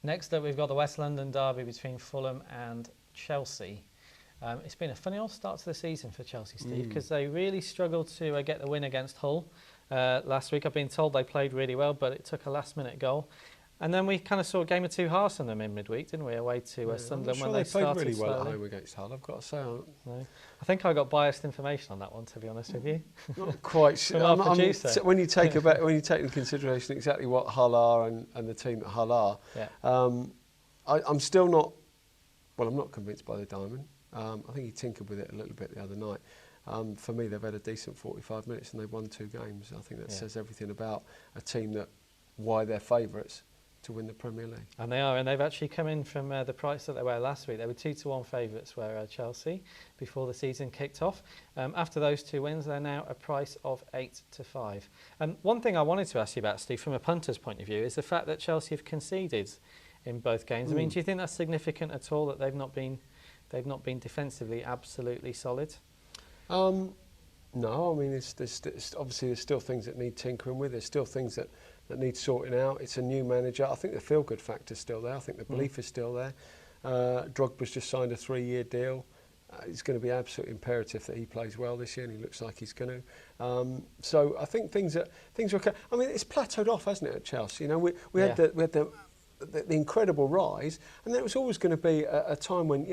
Next up, we've got the West London derby between Fulham and Chelsea. It's been a funny old start to the season for Chelsea, Steve, because they really struggled to get the win against Hull last week. I've been told they played really well, but it took a last-minute goal. And then we kind of saw a game of two halves from them in midweek, didn't we? Away to Sunderland when they started played really well slowly. at home against Hull, I've got to say. No. I think I got biased information on that one, to be honest with you. Not quite sure. When you take into consideration exactly what Hull are and the team that Hull are, I'm still not. Well, I'm not convinced by the diamond. I think he tinkered with it a little bit the other night. For me, they've had a decent 45 minutes and they've won 2 games. I think that says everything about a team why they're favourites to win the Premier League. And they are, and they've actually come in from the price that they were last week. They were 2-1 favourites, were Chelsea, before the season kicked off. After those 2 wins, they're now a price of 8-5. And one thing I wanted to ask you about, Steve, from a punter's point of view, is the fact that Chelsea have conceded in both games. I mean, do you think that's significant at all, that they've not been defensively absolutely solid? No, I mean, there's obviously still things that need tinkering with. There's still things that need sorting out. It's a new manager. I think the feel-good factor's still there. I think the belief is still there. Drogba's just signed a 3-year deal. It's going to be absolutely imperative that he plays well this year, and he looks like he's going to. So I think things are okay. I mean, it's plateaued off, hasn't it, at Chelsea? You know, we had the incredible rise, and there was always going to be a time when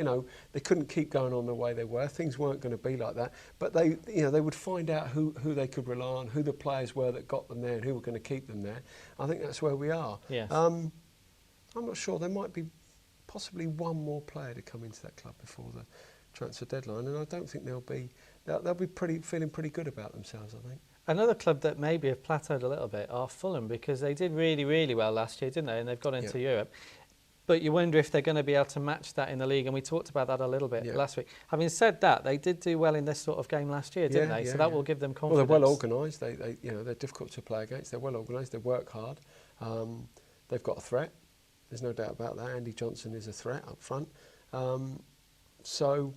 they couldn't keep going on the way they were. Things weren't going to be like that, but they would find out who they could rely on, who the players were that got them there, and who were going to keep them there. I think that's where we are. Yes. I'm not sure. There might be possibly one more player to come into that club before the transfer deadline, and I don't think they'll be feeling pretty good about themselves, I think. Another club that maybe have plateaued a little bit are Fulham, because they did really, really well last year, didn't they? And they've got into Europe. But you wonder if they're going to be able to match that in the league, and we talked about that a little bit last week. Having said that, they did do well in this sort of game last year, didn't they? So that will give them confidence. Well, they're well organised. They're difficult to play against. They're well organised. They work hard. They've got a threat. There's no doubt about that. Andy Johnson is a threat up front. So,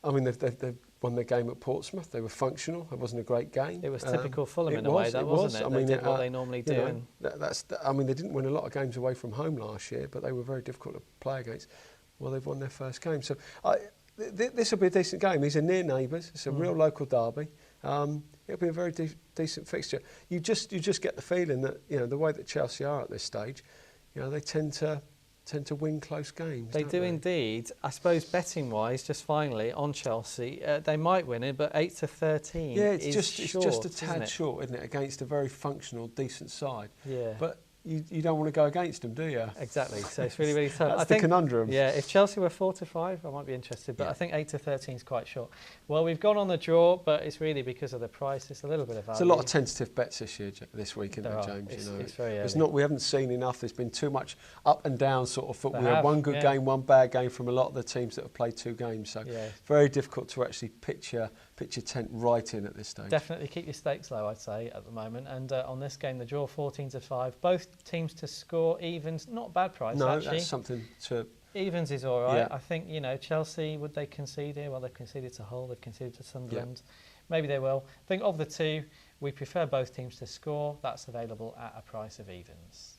I mean, they've won their game at Portsmouth. They were functional. It wasn't a great game. It was typical Fulham in a way, wasn't it? I mean, they did what they normally do. I mean, they didn't win a lot of games away from home last year, but they were very difficult to play against. Well, they've won their first game. So this will be a decent game. These are near neighbours. It's a real local derby. It'll be a very decent fixture. You just get the feeling that the way that Chelsea are at this stage, they tend to win close games. They do indeed. I suppose betting-wise, just finally on Chelsea, they might win it, but 8-13. Yeah, it's just a tad short, isn't it, against a very functional, decent side. Yeah. But you don't want to go against them, do you? Exactly. So it's really, really tough. That's the conundrum. Yeah, if Chelsea were 4-5, I might be interested, but I think 8-13 is quite short. Well, we've gone on the draw, but it's really because of the price. It's a little bit of value. There's a lot of tentative bets this week, isn't there, James? It's very early. We haven't seen enough. There's been too much up and down sort of football. We had one good game, one bad game from a lot of the teams that have played 2 games. So very difficult to actually pitch your tent right in at this stage. Definitely keep your stakes low, I'd say, at the moment. And on this game, the draw 14-5. Both teams to score, evens, not a bad price, actually. No, that's something to... Evens is all right. Yeah. I think, Chelsea, would they concede here? Well, they've conceded to Hull, they've conceded to Sunderland. Yeah. Maybe they will. I think of the 2, we prefer both teams to score. That's available at a price of evens.